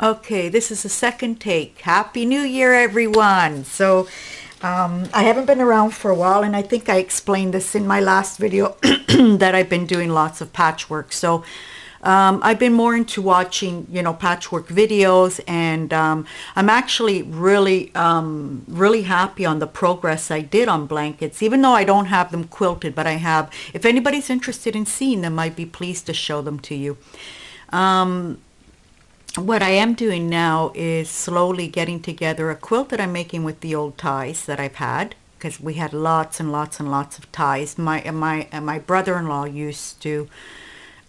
Okay, this is the second take. Happy New Year, everyone. I haven't been around for a while, and I think I explained this in my last video that I've been doing lots of patchwork. I've been more into watching, patchwork videos, and I'm actually really happy on the progress I did on blankets, even though I don't have them quilted, but I have. If anybody's interested in seeing them, I'd be pleased to show them to you. What I am doing now is slowly getting together a quilt that I'm making with the old ties that I've had, because we had lots and lots and lots of ties. My brother-in-law used to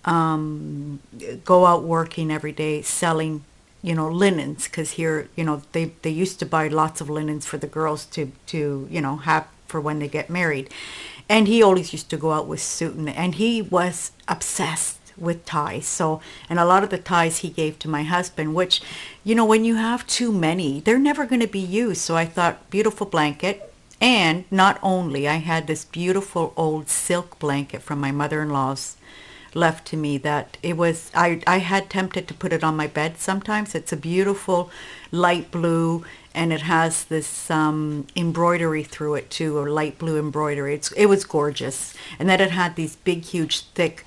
go out working every day selling, linens, because here, they used to buy lots of linens for the girls to have for when they get married. And he always used to go out with suit, and he was obsessed with ties. And a lot of the ties he gave to my husband, which, when you have too many, they're never going to be used. So I thought, beautiful blanket. And not only, I had this beautiful old silk blanket from my mother-in-law's left to me that I had tempted to put it on my bed sometimes. It's a beautiful light blue, and it has this embroidery through it too, or light blue embroidery. It was gorgeous. And then it had these big, huge, thick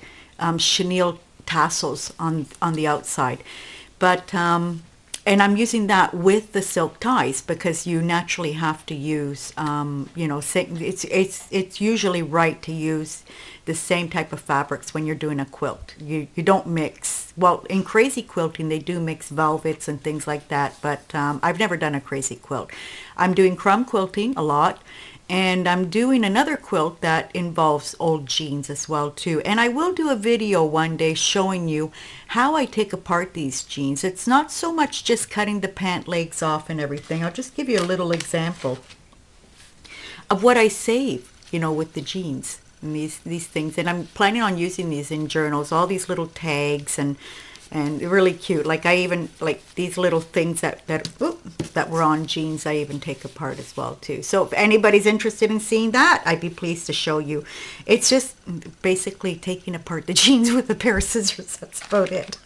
chenille tassels on the outside. But and I'm using that with the silk ties, because you naturally have to use, it's usually right to use the same type of fabrics when you're doing a quilt. You don't mix. Well, in crazy quilting, they do mix velvets and things like that, but I've never done a crazy quilt. I'm doing crumb quilting a lot, and I'm doing another quilt that involves old jeans as well too. And I will do a video one day showing you how I take apart these jeans. It's not so much just cutting the pant legs off and everything. I'll just give you a little example of what I save, with the jeans and these things. And I'm planning on using these in journals, all these little tags, and really cute. Like I even, like these little things that were on jeans, I even take apart as well too. So if anybody's interested in seeing that, I'd be pleased to show you. It's just basically taking apart the jeans with a pair of scissors. That's about it.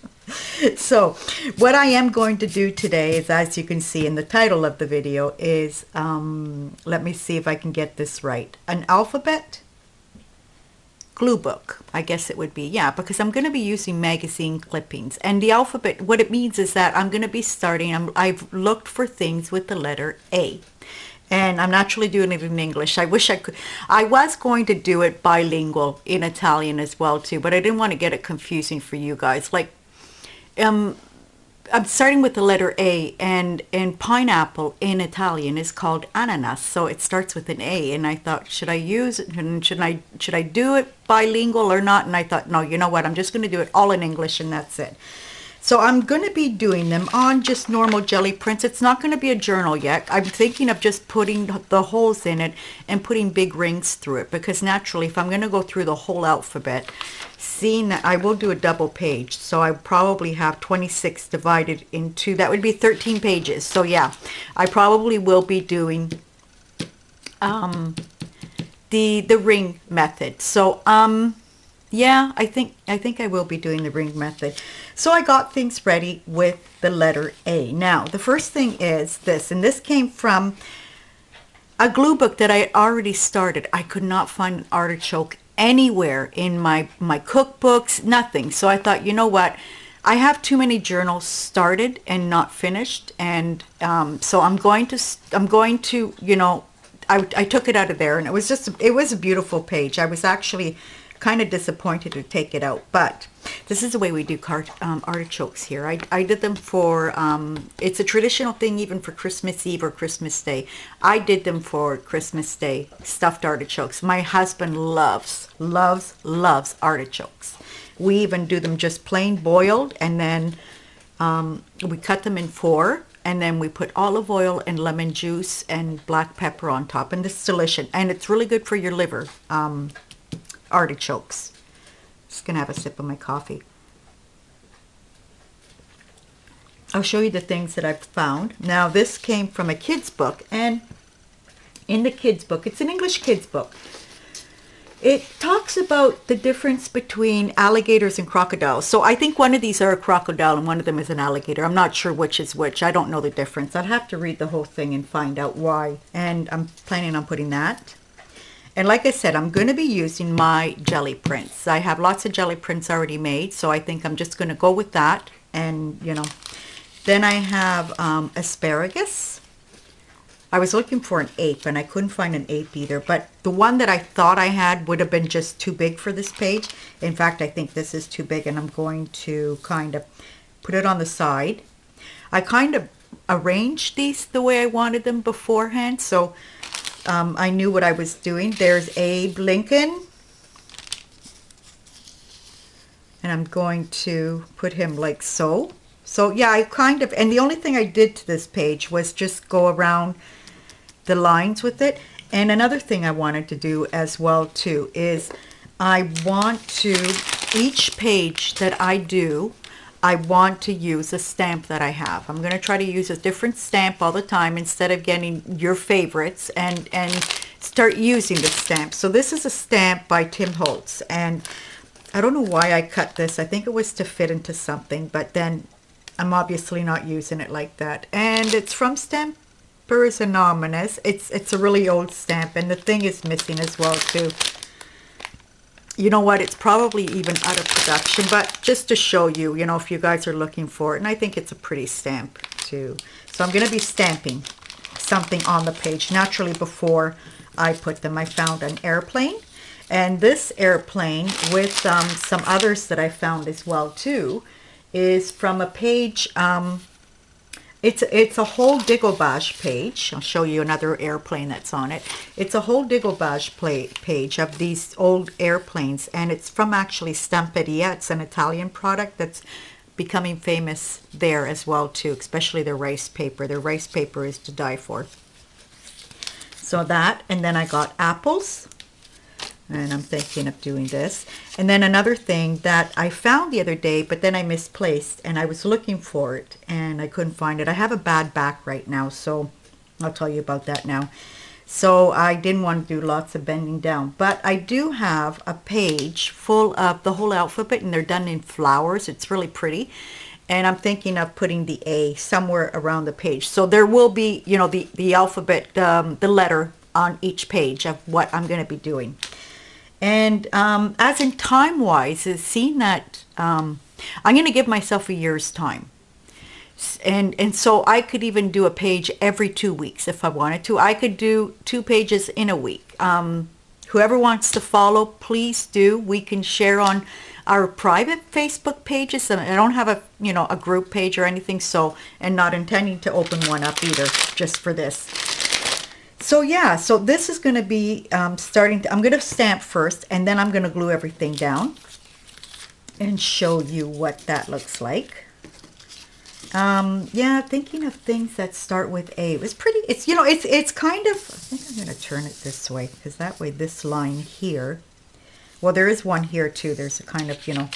So what I am going to do today is, as you can see in the title of the video, is let me see if I can get this right. An alphabet glue book, I guess it would be. Yeah, because I'm going to be using magazine clippings. And the alphabet, what it means is that I'm going to be starting, I've looked for things with the letter A. And I'm naturally doing it in English. I wish I could. I was going to do it bilingual in Italian as well too, but I didn't want to get it confusing for you guys. Like, I'm starting with the letter A, and pineapple in Italian is called ananas, so it starts with an A. And I thought, should I use it, and should I do it bilingual or not? And I thought, no, you know what? I'm just going to do it all in English, and that's it. So I'm going to be doing them on just normal jelly prints. It's not going to be a journal yet. I'm thinking of just putting the holes in it and putting big rings through it, because naturally, if I'm going to go through the whole alphabet, seeing that I will do a double page, so I probably have 26 divided into, that would be 13 pages. So yeah, I probably will be doing the ring method. So yeah, I think I will be doing the ring method. So I got things ready with the letter A. Now, the first thing is this, and this came from a glue book that I already started. I could not find an artichoke anywhere in my cookbooks, nothing. So I thought, you know what? I have too many journals started and not finished, and so I'm going to, I took it out of there, and it was a beautiful page. I was actually kind of disappointed to take it out, but this is the way we do artichokes here. I did them for, it's a traditional thing even for Christmas Eve or Christmas Day. I did them for Christmas Day, stuffed artichokes. My husband loves artichokes. We even do them just plain boiled, and then we cut them in four, and then we put olive oil and lemon juice and black pepper on top, and this is delicious, and it's really good for your liver. Artichokes. Just gonna have a sip of my coffee. I'll show you the things that I've found. Now, this came from a kid's book, and in the kids book, it's an English kids book, It talks about the difference between alligators and crocodiles. So I think one of these are a crocodile and one of them is an alligator. I'm not sure which is which. I don't know the difference. I'd have to read the whole thing and find out why. And I'm planning on putting that. And like I said, I'm going to be using my jelly prints. I have lots of jelly prints already made, so I think I'm just going to go with that. And, you know, then I have asparagus. I was looking for an ape and I couldn't find an ape either, but the one that I thought I had would have been just too big for this page. In fact, I think this is too big, and I'm going to kind of put it on the side. I kind of arranged these the way I wanted them beforehand, so I knew what I was doing. There's Abe Lincoln, and I'm going to put him like so. So yeah, I kind of, and the only thing I did to this page was just go around the lines with it. And another thing I wanted to do as well too is I want to, each page that I do, I want to use a stamp that I have. I'm going to try to use a different stamp all the time instead of getting your favorites, and start using the stamp. So this is a stamp by Tim Holtz, and I don't know why I cut this. I think it was to fit into something, but then I'm obviously not using it like that. And it's from Stampers Anonymous. It's a really old stamp, and the thing is missing as well too. You know what? It's probably even out of production, but just to show you, you know, if you guys are looking for it. And I think it's a pretty stamp too. So I'm going to be stamping something on the page. Naturally, before I put them, I found an airplane. And this airplane, with some others that I found as well too, is from a page, it's a whole Digglebage page. I'll show you another airplane that's on it. It's a whole Digglebage page of these old airplanes, and it's from actually Stamperia. It's an Italian product that's becoming famous there as well too, especially their rice paper. Their rice paper is to die for. So that, and then I got apples. And I'm thinking of doing this. And then another thing that I found the other day, but then I misplaced, and I was looking for it and I couldn't find it. I have a bad back right now, so I'll tell you about that now. So I didn't want to do lots of bending down, but I do have a page full of the whole alphabet, and they're done in flowers. It's really pretty. And I'm thinking of putting the A somewhere around the page. So there will be, you know, the alphabet, the letter on each page of what I'm going to be doing. And as in time-wise, is seeing that I'm going to give myself a year's time. And so I could even do a page every 2 weeks if I wanted to. I could do 2 pages in a week. Whoever wants to follow, please do. We can share on our private Facebook pages. I don't have a group page or anything, so, and not intending to open one up either, just for this. So yeah, so this is going to be I'm going to stamp first, and then I'm going to glue everything down and show you what that looks like. Yeah, thinking of things that start with A. It's pretty, it's, you know, it's kind of, I think I'm going to turn it this way, because that way this line here, well, there is one here too. There's a kind of, you know,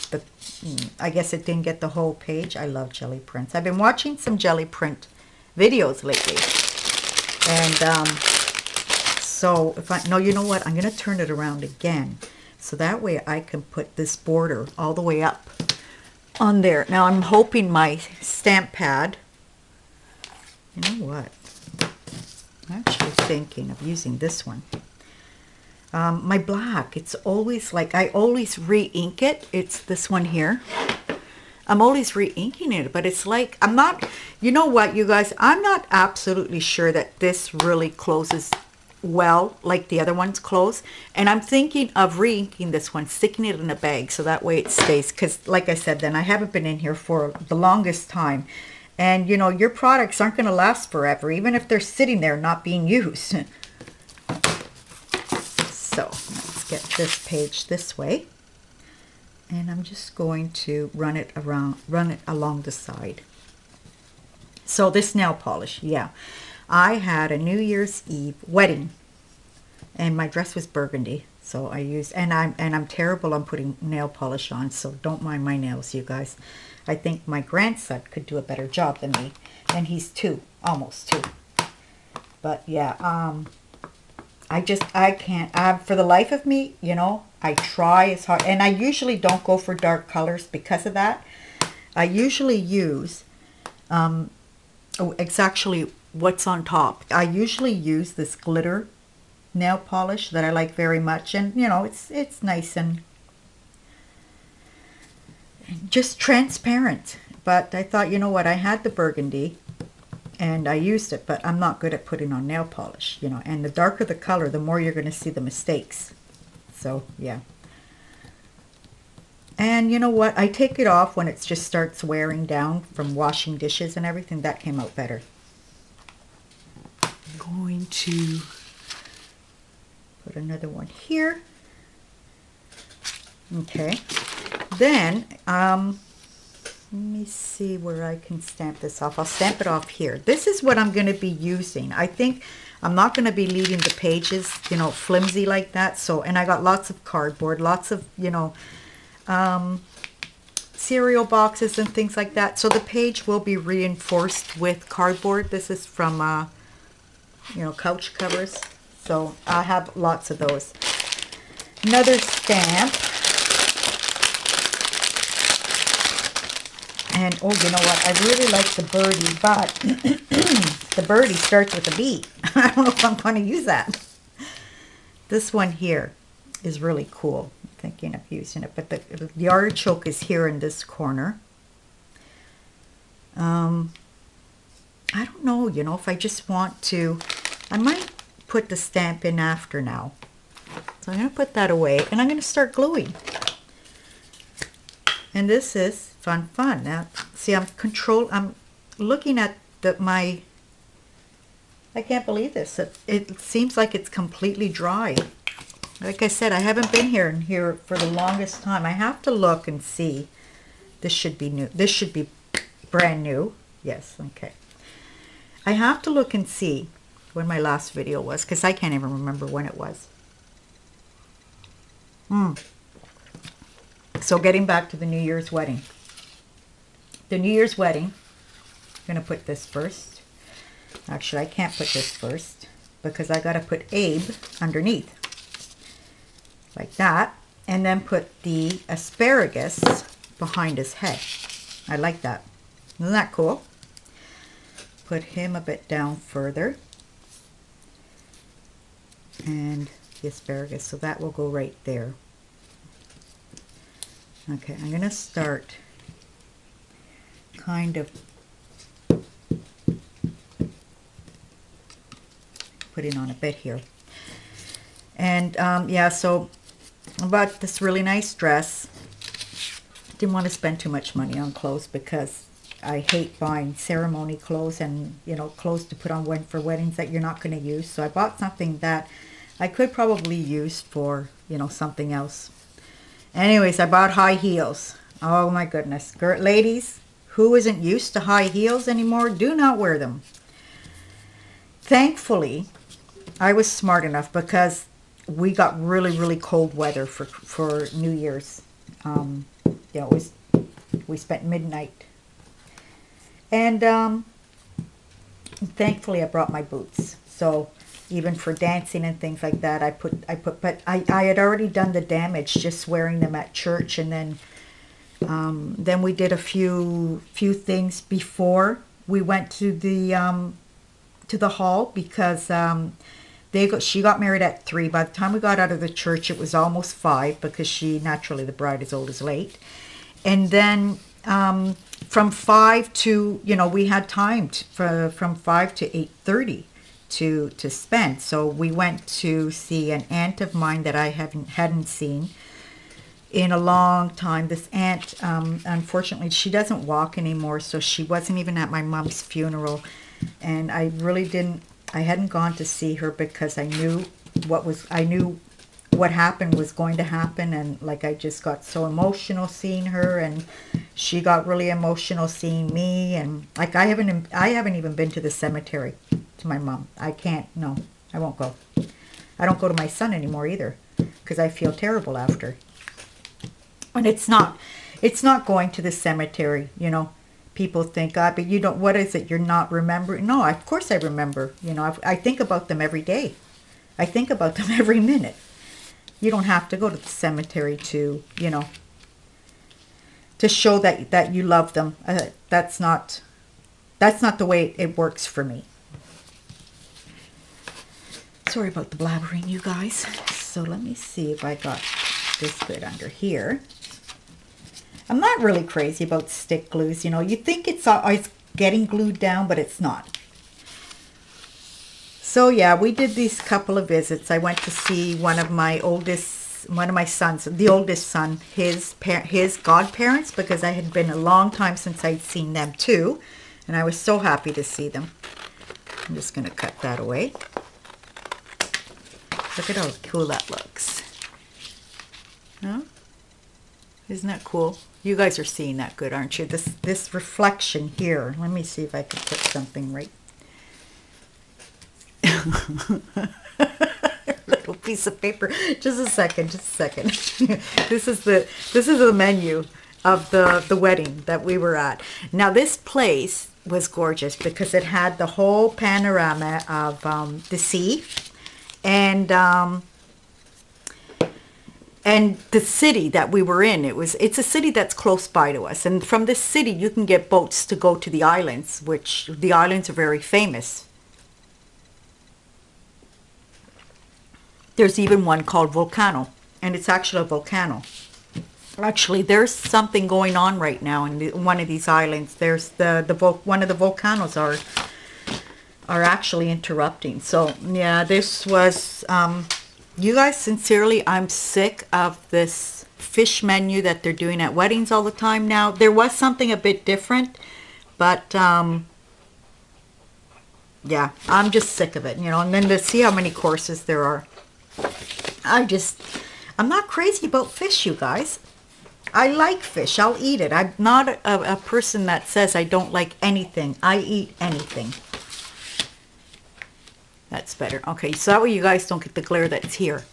I guess it didn't get the whole page. I love jelly prints. I've been watching some jelly print videos lately. And so if I, no, you know what? I'm going to turn it around again. So that way I can put this border all the way up on there. Now I'm hoping my stamp pad, you know what? I'm actually thinking of using this one. My black, it's always like, I always re-ink it. It's this one here. I'm always re-inking it, but it's like, I'm not, you know what, you guys, I'm not absolutely sure that this really closes well like the other ones close, and I'm thinking of re-inking this one, sticking it in a bag so that way it stays, because like I said, then I haven't been in here for the longest time, and you know, your products aren't going to last forever, even if they're sitting there not being used. So let's get this page this way, and I'm just going to run it along the side. So this nail polish, yeah, I had a New Year's Eve wedding, and my dress was burgundy. So I used, and I'm terrible on putting nail polish on, so don't mind my nails, you guys. I think my grandson could do a better job than me, and he's 2, almost 2. But yeah, I can't. For the life of me, you know, I try as hard. And I usually don't go for dark colors because of that. I usually use, it's actually what's on top. I usually use this glitter nail polish that I like very much. And, you know, it's nice and just transparent. But I thought, you know what, I had the burgundy and I used it, but I'm not good at putting on nail polish, you know, and the darker the color, the more you're going to see the mistakes. So, yeah. And you know what, I take it off when it just starts wearing down from washing dishes and everything. That came out better. I'm going to put another one here. Okay. Then, let me see where I can stamp this off. I'll stamp it off here. This is what I'm going to be using. I think I'm not going to be leaving the pages, you know, flimsy like that. So, and I got lots of cardboard, lots of, you know, cereal boxes and things like that. So the page will be reinforced with cardboard. This is from, you know, couch covers. So I have lots of those. Another stamp. And, oh, you know what? I really like the birdie, but the birdie starts with a B. I don't know if I'm going to use that. This one here is really cool. I'm thinking of using it, but the artichoke is here in this corner. I don't know, you know, if I just want to, I might put the stamp in after now. So I'm going to put that away, and I'm going to start gluing. And this is fun. Now, see, I'm looking at I can't believe this. It seems like it's completely dry. Like I said, I haven't been here for the longest time. I have to look and see. This should be new. This should be brand new. Yes, okay. I have to look and see when my last video was, because I can't even remember when it was. So getting back to the New Year's wedding. The New Year's wedding, I'm going to put this first. Actually, I can't put this first because I got to put Abe underneath. Like that. And then put the asparagus behind his head. I like that. Isn't that cool? Put him a bit down further. And the asparagus. So that will go right there. Okay, I'm going to start kind of putting on a bit here. And yeah, so I bought this really nice dress. Didn't want to spend too much money on clothes because I hate buying ceremony clothes and, you know, clothes to put on for weddings that you're not going to use. So I bought something that I could probably use for, you know, something else. Anyways, I bought high heels. Oh my goodness. Ladies, who isn't used to high heels anymore, do not wear them. Thankfully, I was smart enough because we got really, really cold weather for New Year's. You know, we spent midnight. And thankfully I brought my boots. So even for dancing and things like that, but I had already done the damage just wearing them at church, and then we did a few things before we went to the hall because she got married at 3. By the time we got out of the church, it was almost 5 because she, naturally, the bride is always late. And then from 5 to, you know, we had time from 5 to 8:30 to spend. So we went to see an aunt of mine that I hadn't seen in a long time. This aunt, unfortunately, she doesn't walk anymore, so she wasn't even at my mom's funeral. And I hadn't gone to see her because I knew what happened was going to happen, and like I just got so emotional seeing her, and she got really emotional seeing me, and like I haven't even been to the cemetery to my mom. I can't. No, I won't go. I don't go to my son anymore either because I feel terrible after. And it's not going to the cemetery, you know. People think, God, but you don't, what is it? You're not remembering? No, of course I remember. You know, I think about them every day. I think about them every minute. You don't have to go to the cemetery to, you know, to show that you love them. That's not the way it works for me. Sorry about the blabbering, you guys. So let me see if I got this good under here. I'm not really crazy about stick glues, you know. You think it's getting glued down, but it's not. So yeah, we did these couple of visits. I went to see one of my sons, the oldest son, his godparents, because I had been a long time since I'd seen them too, and I was so happy to see them. I'm just going to cut that away. Look at how cool that looks. Huh? Isn't that cool? You guys are seeing that good, aren't you? This reflection here. Let me see if I can put something right. Little piece of paper. Just a second. This is the menu of the wedding that we were at. Now this place was gorgeous because it had the whole panorama of the sea. And the city that we were in, it's a city that's close by to us. And from this city, you can get boats to go to the islands, which the islands are very famous. There's even one called Volcano, and it's actually a volcano. Actually, there's something going on right now in one of these islands. There's one of the volcanoes are actually interrupting. So yeah, this was you guys, sincerely, I'm sick of this fish menu that they're doing at weddings all the time now. There was something a bit different, but yeah, I'm just sick of it, you know. And then to see how many courses there are, I'm not crazy about fish, you guys. I like fish. I'll eat it. I'm not a person that says I don't like anything. I eat anything. That's better. Okay, so that way you guys don't get the glare that's here.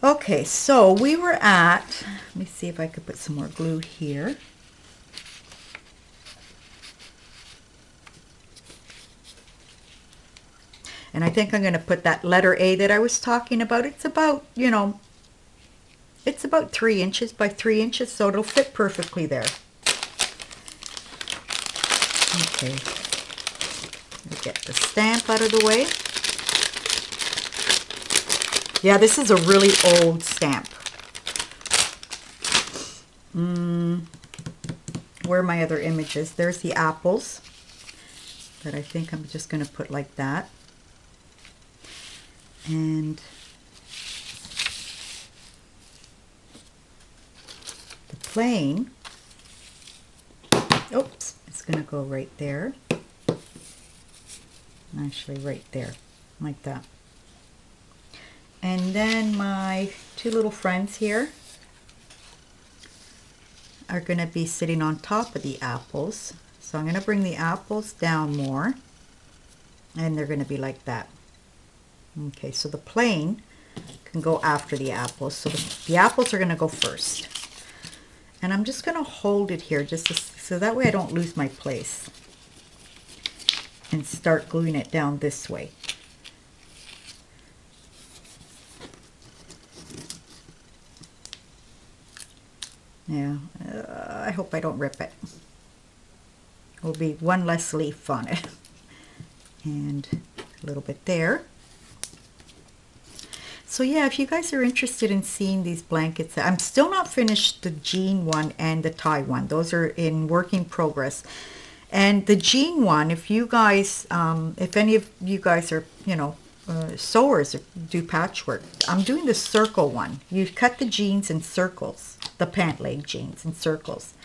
Okay, so we were at, let me see if I could put some more glue here. And I think I'm going to put that letter A that I was talking about. It's about, you know, it's about 3 inches by 3 inches, so it'll fit perfectly there. Okay. Get the stamp out of the way. Yeah, this is a really old stamp. Where are my other images? There's the apples that I think I'm just going to put like that. And the plane, oops, it's going to go right there. Actually right there, like that. And then my 2 little friends here are going to be sitting on top of the apples. So I'm going to bring the apples down more, and they're going to be like that. Okay, so the plane can go after the apples. So the apples are going to go first. And I'm just going to hold it here just so that way I don't lose my place. And start gluing it down this way. Yeah, I hope I don't rip it. Will be one less leaf on it. And a little bit there. So yeah, if you guys are interested in seeing these blankets, I'm still not finished the jean one and the tie one. Those are in work in progress. And the jean one, if you guys, if any of you guys are, you know, sewers or do patchwork, I'm doing the circle one. You cut the jeans in circles, the pant leg jeans in circles.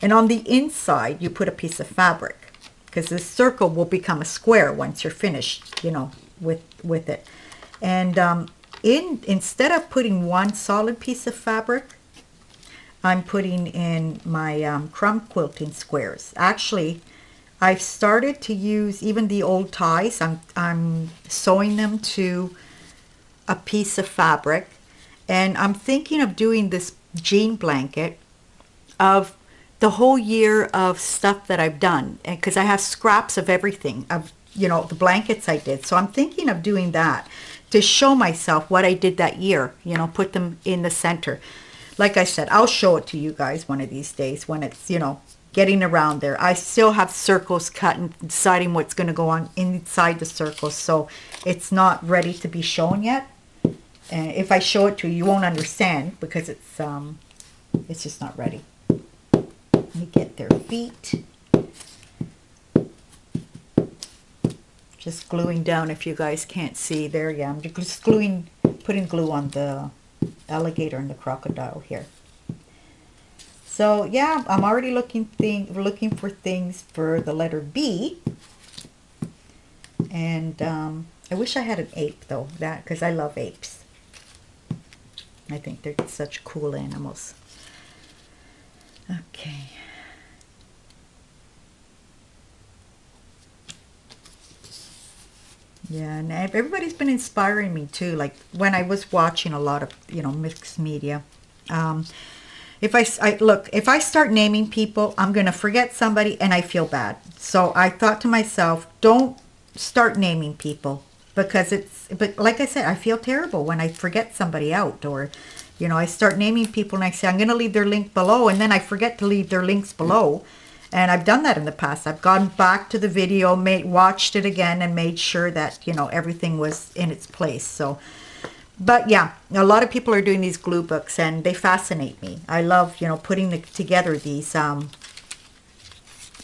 And on the inside, you put a piece of fabric, because this circle will become a square once you're finished, you know, with it. And instead of putting one solid piece of fabric, I'm putting in my crumb quilting squares. Actually, I've started to use even the old ties. I'm sewing them to a piece of fabric, and I'm thinking of doing this jean blanket of the whole year of stuff that I've done, because I have scraps of everything, of you know, the blankets I did. So I'm thinking of doing that to show myself what I did that year, you know, put them in the center. Like I said, I'll show it to you guys one of these days when it's, you know, getting around there. I still have circles cut and deciding what's going to go on inside the circles. So it's not ready to be shown yet. And if I show it to you, you won't understand because it's just not ready. Let me get their feet. Just gluing down if you guys can't see. There, yeah, I'm just gluing, putting glue on the alligator and the crocodile here. So yeah, I'm already looking for things for the letter B. And I wish I had an ape though, that because I love apes. I think they're such cool animals. Okay. Yeah, and everybody's been inspiring me too. Like when I was watching a lot of, you know, mixed media. If if I start naming people, I'm going to forget somebody and I feel bad. So I thought to myself, don't start naming people because but like I said, I feel terrible when I forget somebody out or, you know, I start naming people and I say, I'm going to leave their link below and then I forget to leave their links below. And I've done that in the past. I've gone back to the video, watched it again and made sure that, you know, everything was in its place. So, but yeah, a lot of people are doing these glue books and they fascinate me. I love, you know, putting together these,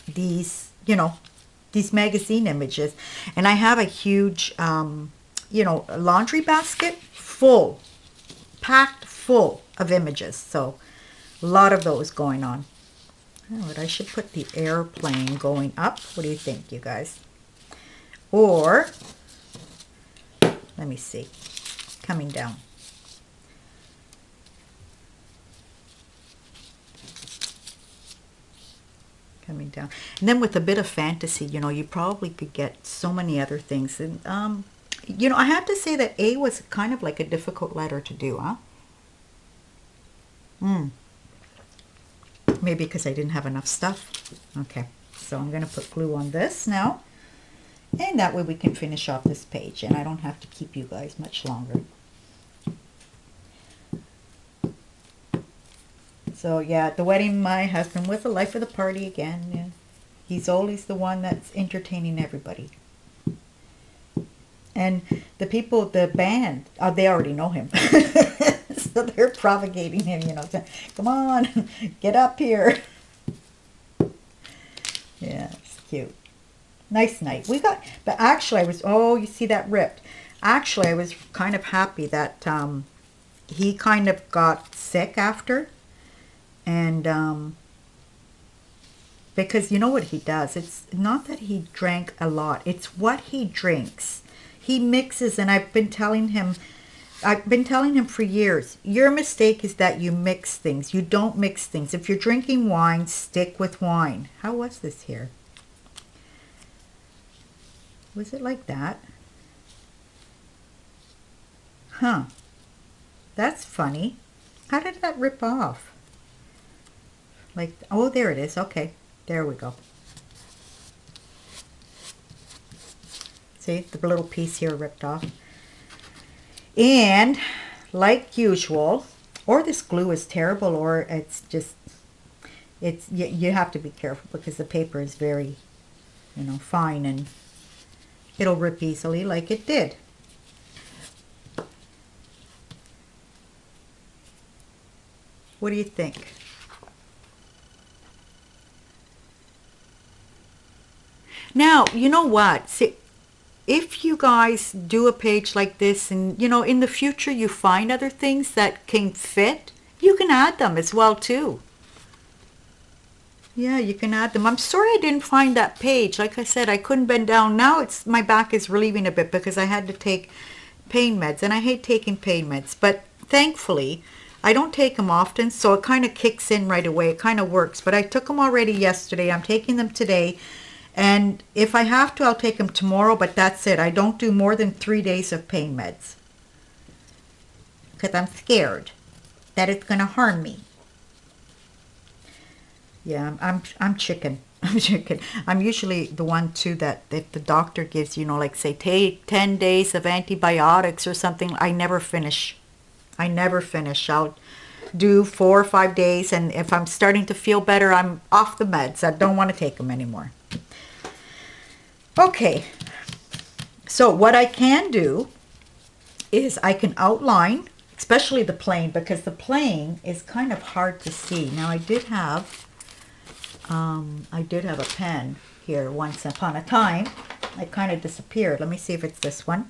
you know, these magazine images. And I have a huge, you know, laundry basket full, packed full of images. So a lot of those going on. Oh, but I should put the airplane going up. What do you think, you guys? Or, let me see, coming down. Coming down. And then with a bit of fantasy, you know, you probably could get so many other things. And, you know, I have to say that A was kind of like a difficult letter to do, huh? Maybe because I didn't have enough stuff. Okay, so I'm going to put glue on this now. And that way we can finish off this page. And I don't have to keep you guys much longer. So yeah, at the wedding, my husband was the life of the party again. Yeah. He's always the one that's entertaining everybody. And the people, the band, they already know him. So they're propagating him, you know, saying, come on, get up here. Yeah, it's cute. Nice night. We got, but actually I was, oh, you see that ripped. Actually, I was kind of happy that he kind of got sick after. And because you know what he does? It's not that he drank a lot. It's what he drinks. He mixes, and I've been telling him for years, your mistake is that you mix things. You don't mix things. If you're drinking wine, stick with wine. How was this here? Was it like that? Huh. That's funny. How did that rip off? Like, oh, there it is. Okay. There we go. See, the little piece here ripped off. And like usual, or this glue is terrible, or it's just, you have to be careful because the paper is very, you know, fine and it'll rip easily like it did. What do you think? Now, you know what? See, if you guys do a page like this and, you know, in the future you find other things that can fit, you can add them as well too. Yeah, you can add them. I'm sorry I didn't find that page. Like I said, I couldn't bend down. Now my back is relieving a bit because I had to take pain meds, and I hate taking pain meds. But thankfully, I don't take them often, so it kind of kicks in right away. It kind of works. But I took them already yesterday. I'm taking them today. And if I have to, I'll take them tomorrow, but that's it. I don't do more than 3 days of pain meds. Because I'm scared that it's going to harm me. Yeah, I'm chicken. I'm joking. I'm usually the one too that if the doctor gives, you know, like say take 10 days of antibiotics or something, I never finish. I never finish. I'll do 4 or 5 days, and if I'm starting to feel better, I'm off the meds. I don't want to take them anymore. Okay, so what I can do is I can outline, especially the plane, because the plane is kind of hard to see. Now I did have a pen here once upon a time. It kind of disappeared. Let me see if it's this one.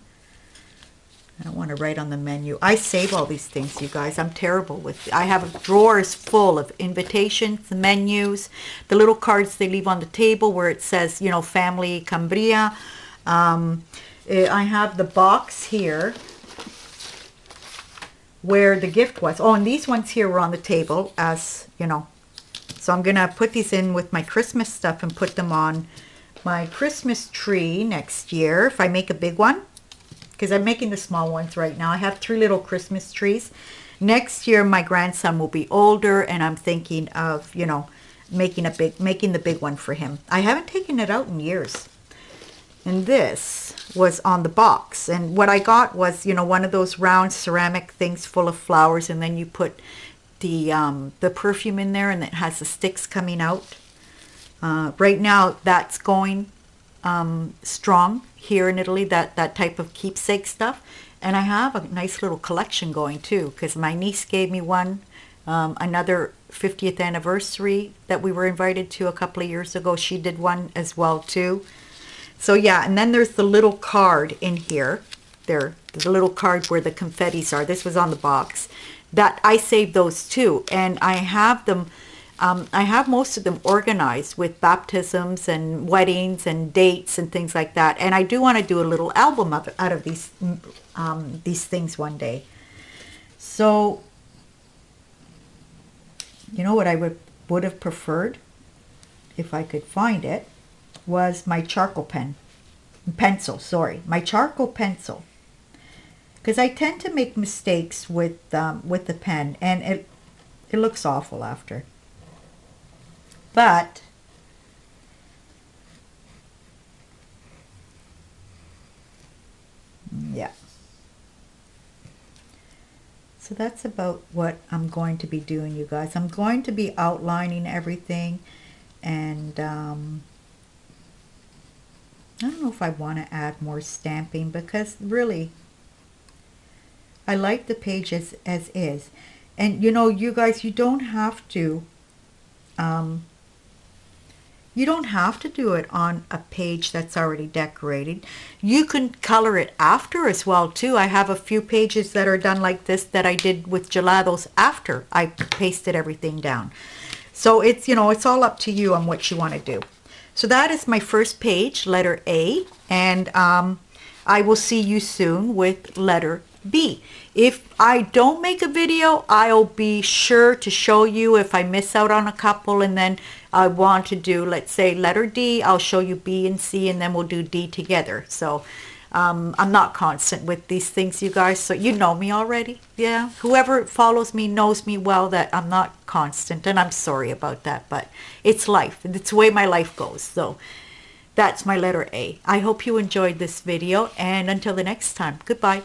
I don't want to write on the menu. I save all these things, you guys. I'm terrible with it. I have drawers full of invitations, menus, the little cards they leave on the table where it says, you know, family Cambria. I have the box here where the gift was. Oh, and these ones here were on the table as, you know. So I'm going to put these in with my Christmas stuff and put them on my Christmas tree next year if I make a big one. Because I'm making the small ones right now. I have 3 little Christmas trees. Next year, my grandson will be older, and I'm thinking of, you know, making the big one for him. I haven't taken it out in years. And this was on the box. And what I got was, you know, one of those round ceramic things full of flowers, and then you put the perfume in there, and it has the sticks coming out. Right now, that's going strong here in Italy, that type of keepsake stuff. And I have a nice little collection going too, because my niece gave me one, another 50th anniversary that we were invited to a couple of years ago. She did one as well too. So yeah, and then there's the little card in here. There, the little card where the confettis are. This was on the box. That I saved those too, and I have them. I have most of them organized with baptisms and weddings and dates and things like that. And I do want to do a little album out of these things one day. So, you know what I would have preferred, if I could find it, was my charcoal pencil. My charcoal pencil. Because I tend to make mistakes with the pen, and it looks awful after. But yeah. So that's about what I'm going to be doing, you guys. I'm going to be outlining everything, and I don't know if I want to add more stamping, because really I like the page as is. And you know, you guys, you don't have to do it on a page that's already decorated. You can color it after as well too. I have a few pages that are done like this that I did with gelatos after I pasted everything down. So it's, you know, it's all up to you on what you want to do. So that is my first page, letter A, and I will see you soon with letter B. If I don't make a video, I'll be sure to show you if I miss out on a couple, and then I want to do, let's say, letter D, I'll show you B and C, and then we'll do D together. So I'm not constant with these things, you guys, so you know me already. Yeah, whoever follows me knows me well, that I'm not constant, and I'm sorry about that, but it's life. It's the way my life goes. So that's my letter A. I hope you enjoyed this video, and until the next time, goodbye.